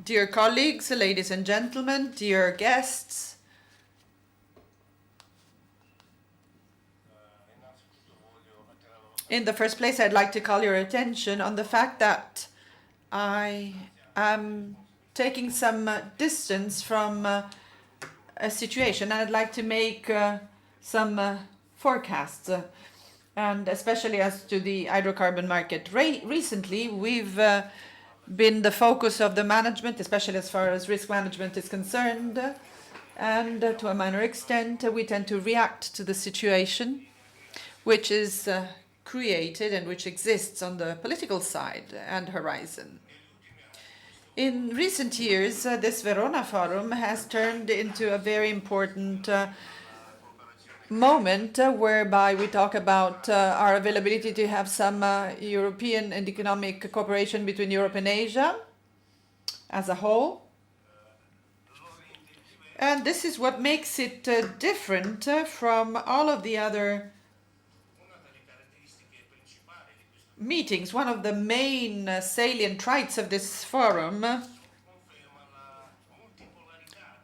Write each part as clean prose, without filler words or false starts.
Dear colleagues, ladies and gentlemen, dear guests, in the first place, I'd like to call your attention on the fact that I am taking some distance from a situation, and I'd like to make some forecasts, and especially as to the hydrocarbon market. Recently, we've been the focus of the management, especially as far as risk management is concerned, and to a minor extent, we tend to react to the situation which is created and which exists on the political side and horizon. In recent years, this Verona Forum has turned into a very important moment whereby we talk about our availability to have some European and economic cooperation between Europe and Asia as a whole. And this is what makes it different from all of the other meetings. One of the main salient traits of this forum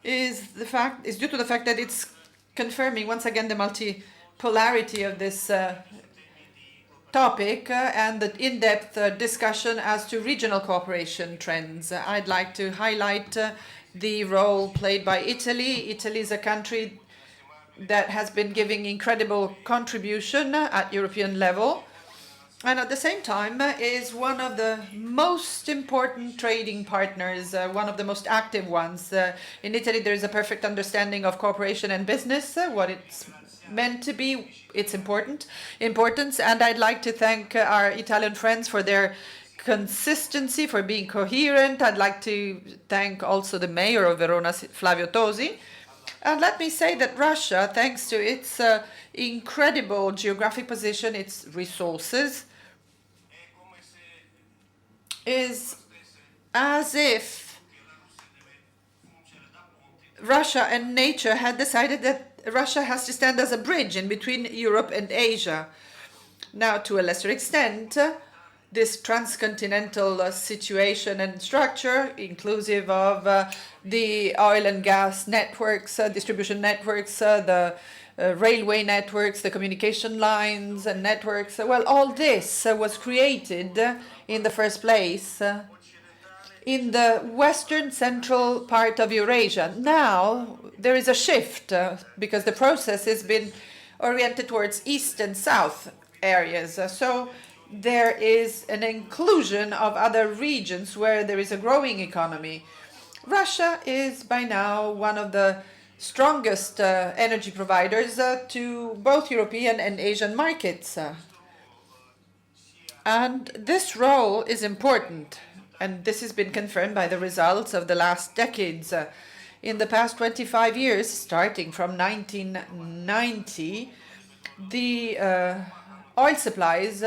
is due to the fact that it's confirming once again the multipolarity of this topic and the in-depth discussion as to regional cooperation trends. I'd like to highlight the role played by Italy. Italy is a country that has been giving incredible contribution at European level, and at the same time is one of the most important trading partners, one of the most active ones. In Italy, there is a perfect understanding of cooperation and business, what it's meant to be, its importance. And I'd like to thank our Italian friends for their consistency, for being coherent. I'd like to thank also the mayor of Verona, Flavio Tosi. And let me say that Russia, thanks to its incredible geographic position, its resources, is as if Russia and nature had decided that Russia has to stand as a bridge in between Europe and Asia. Now, to a lesser extent, this transcontinental situation and structure, inclusive of the oil and gas networks, distribution networks, the railway networks, the communication lines and networks. Well, all this was created in the first place in the western central part of Eurasia. Now there is a shift because the process has been oriented towards east and south areas. So there is an inclusion of other regions where there is a growing economy. Russia is by now one of the strongest energy providers to both European and Asian markets. And this role is important, and this has been confirmed by the results of the last decades. In the past 25 years, starting from 1990, the oil supplies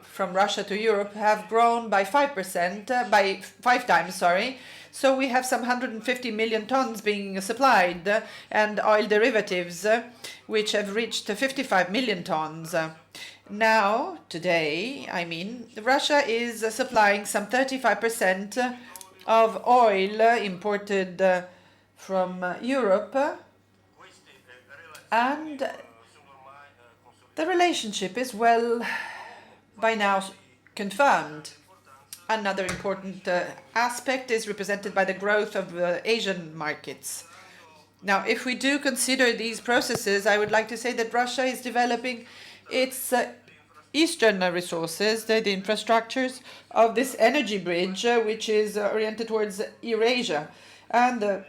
from Russia to Europe have grown by 5%, by 5 times, sorry. So we have some 150 million tons being supplied, and oil derivatives, which have reached 55 million tons. Now, today, Russia is supplying some 35% of oil imported from Europe, and the relationship is well by now confirmed. Another important aspect is represented by the growth of Asian markets. Now, if we do consider these processes, I would like to say that Russia is developing its eastern resources, the infrastructures of this energy bridge, which is oriented towards Eurasia. And the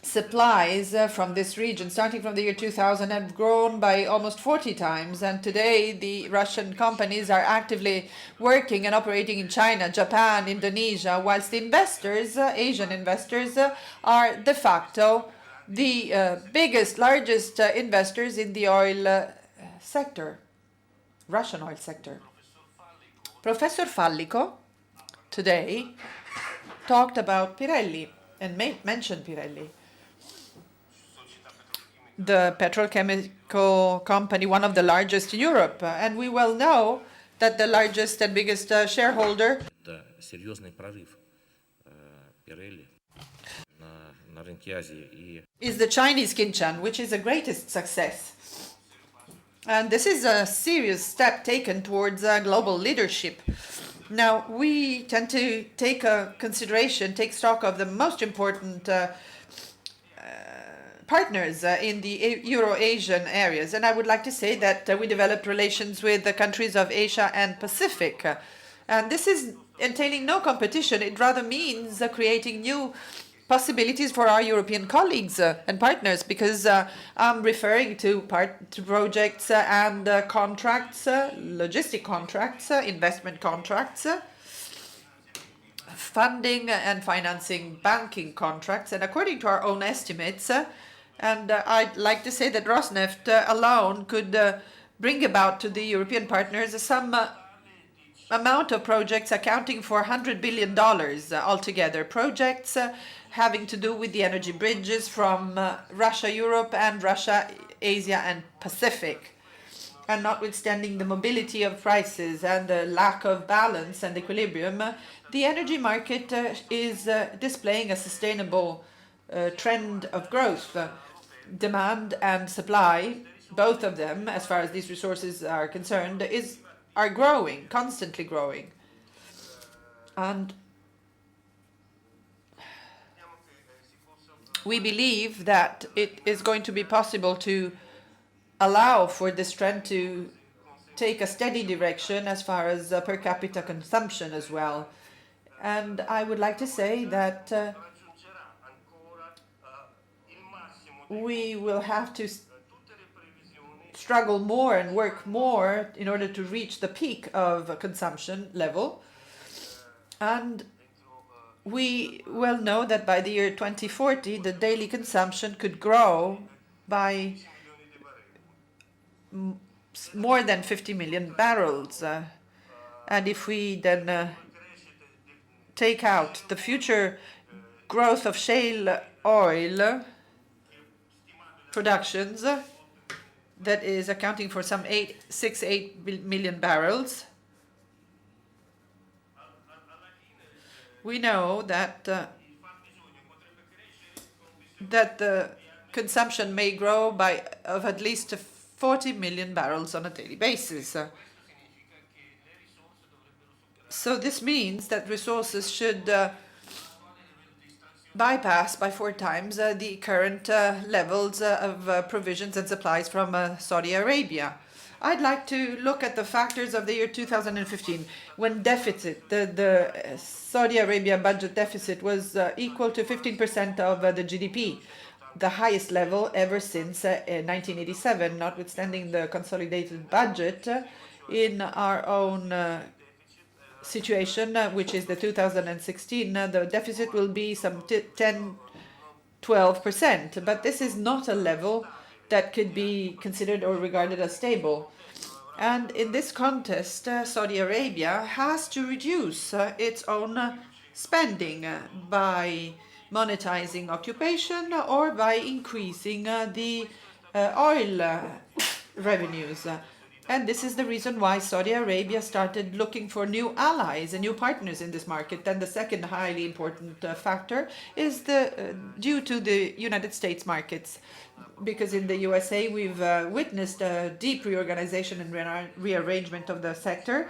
supplies from this region, starting from the year 2000, have grown by almost 40 times. And today, the Russian companies are actively working and operating in China, Japan, Indonesia, whilst the investors, Asian investors, are de facto the biggest, largest investors in the oil sector, Russian oil sector. Professor Fallico today talked about Pirelli and mentioned Pirelli, the petrochemical company, one of the largest in Europe. And we well know that the largest and biggest shareholder is the Chinese Qinchan, which is the greatest success. And this is a serious step taken towards global leadership. Now, we tend to take stock of the most important partners in the Euro-Asian areas. And I would like to say that we developed relations with the countries of Asia and Pacific. And this is entailing no competition. It rather means creating new possibilities for our European colleagues and partners, because I'm referring to projects and contracts, logistic contracts, investment contracts, funding and financing banking contracts. And according to our own estimates, and I'd like to say that Rosneft alone could bring about to the European partners some amount of projects accounting for $100 billion altogether. Projects having to do with the energy bridges from Russia, Europe, and Russia, Asia, and Pacific. And notwithstanding the mobility of prices and the lack of balance and equilibrium, the energy market is displaying a sustainable trend of growth. Demand and supply, both of them, as far as these resources are concerned, are growing, constantly growing. And we believe that it is going to be possible to allow for this trend to take a steady direction as far as per capita consumption as well. And I would like to say that we will have to struggle more and work more in order to reach the peak of consumption level. And we well know that by the year 2040, the daily consumption could grow by more than 50 million barrels. And if we then take out the future growth of shale oil productions, that is accounting for some 8 million barrels, we know that the consumption may grow of at least 40 million barrels on a daily basis. So this means that resources should bypass by 4 times the current levels of provisions and supplies from Saudi Arabia. I'd like to look at the factors of the year 2015, when the Saudi Arabia budget deficit was equal to 15% of the GDP, the highest level ever since 1987, notwithstanding the consolidated budget in our own situation, which is the 2016, the deficit will be some 10–12%. But this is not a level that could be considered or regarded as stable. And in this context, Saudi Arabia has to reduce its own spending by monetizing occupation or by increasing the oil revenues. And this is the reason why Saudi Arabia started looking for new allies and new partners in this market. Then the second highly important factor is due to the United States markets. Because in the USA, we've witnessed a deep reorganization and rearrangement of the sector.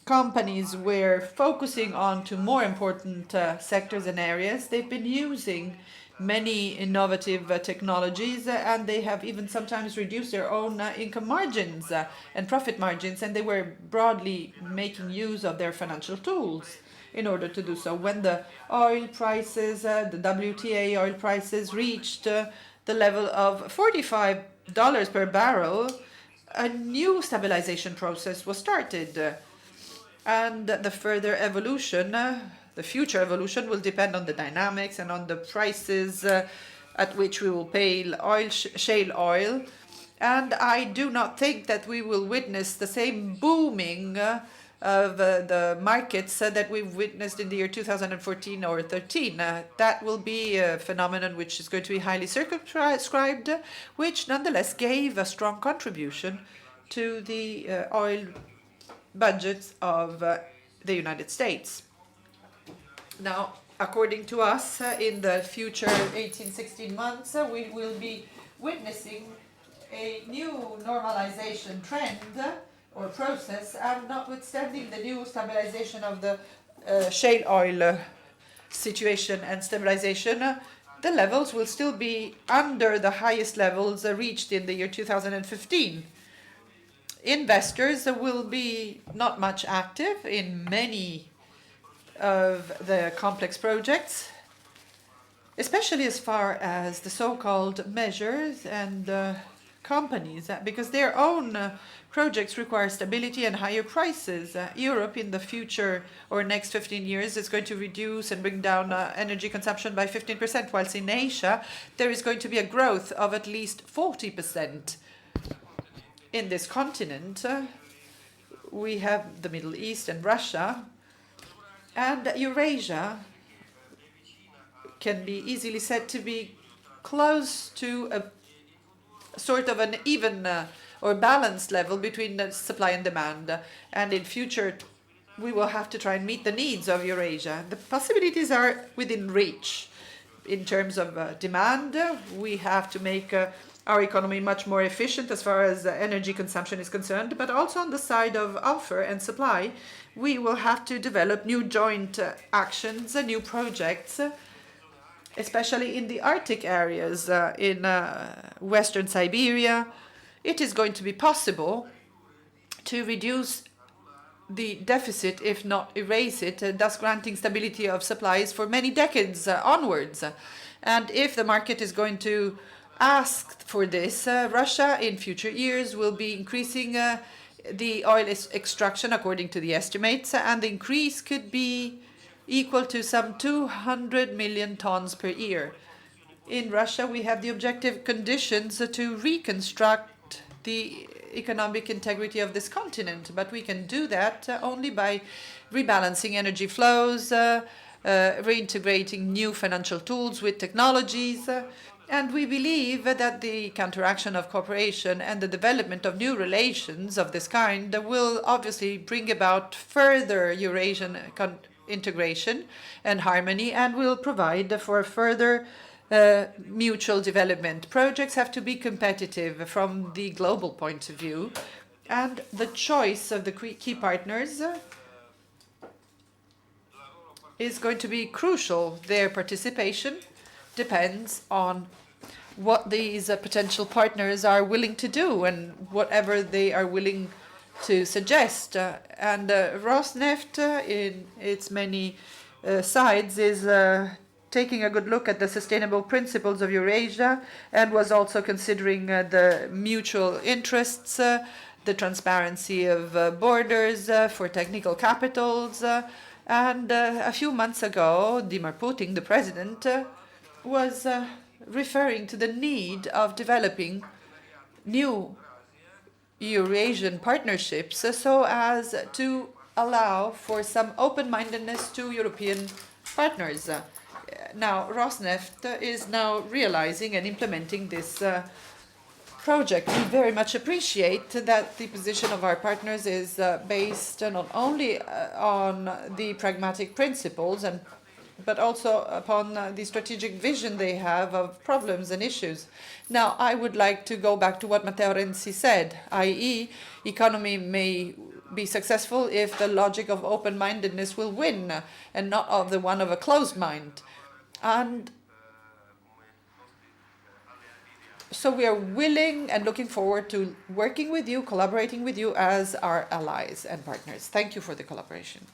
Companies were focusing on to more important sectors and areas. They've been using many innovative technologies, and they have even sometimes reduced their own income margins and profit margins, and they were broadly making use of their financial tools in order to do so. When the oil prices, the WTI oil prices reached the level of $45 per barrel, a new stabilization process was started. And the further evolution, the future evolution, will depend on the dynamics and on the prices at which we will pay shale oil. And I do not think that we will witness the same booming of the markets that we've witnessed in the year 2014 or 13. That will be a phenomenon which is going to be highly circumscribed, which nonetheless gave a strong contribution to the oil budgets of the United States. Now, according to us, in the future 18-16 months, we will be witnessing a new normalization trend or process, and notwithstanding the new stabilization of the shale oil situation and stabilization, the levels will still be under the highest levels reached in the year 2015. Investors will be not much active in many of the complex projects, especially as far as the so-called measures and companies, because their own projects require stability and higher prices. Europe in the future or next 15 years is going to reduce and bring down energy consumption by 15%, whilst in Asia there is going to be a growth of at least 40%. In this continent, we have the Middle East and Russia, and Eurasia can be easily said to be close to a sort of an even or balanced level between the supply and demand. And in future, we will have to try and meet the needs of Eurasia. The possibilities are within reach. In terms of demand, we have to make our economy much more efficient as far as energy consumption is concerned, but also on the side of offer and supply, we will have to develop new joint actions, new projects, especially in the Arctic areas, in Western Siberia. It is going to be possible to reduce the deficit, if not erase it, thus granting stability of supplies for many decades onwards. And if the market is going to ask for this, Russia in future years will be increasing the oil extraction according to the estimates, and the increase could be equal to some 200 million tons per year. In Russia, we have the objective conditions to reconstruct the economic integrity of this continent, but we can do that only by rebalancing energy flows, reintegrating new financial tools with technologies, and we believe that the counteraction of cooperation and the development of new relations of this kind will obviously bring about further Eurasian integration and harmony, and will provide for further mutual development. Projects have to be competitive from the global point of view, and the choice of the key partners is going to be crucial. Their participation depends on what these potential partners are willing to do and whatever they are willing to suggest. And Rosneft, in its many sides, is taking a good look at the sustainable principles of Eurasia, and was also considering the mutual interests, the transparency of borders for technical capitals. And a few months ago, Vladimir Putin, the president, was referring to the need of developing new Eurasian partnerships so as to allow for some open-mindedness to European partners. Now, Rosneft is now realizing and implementing this project. We very much appreciate that the position of our partners is based not only on the pragmatic principles but also upon the strategic vision they have of problems and issues. Now, I would like to go back to what Matteo Renzi said, i.e., economy may be successful if the logic of open-mindedness will win, and not of the one of a closed mind. And so we are willing and looking forward to working with you, collaborating with you as our allies and partners. Thank you for the collaboration.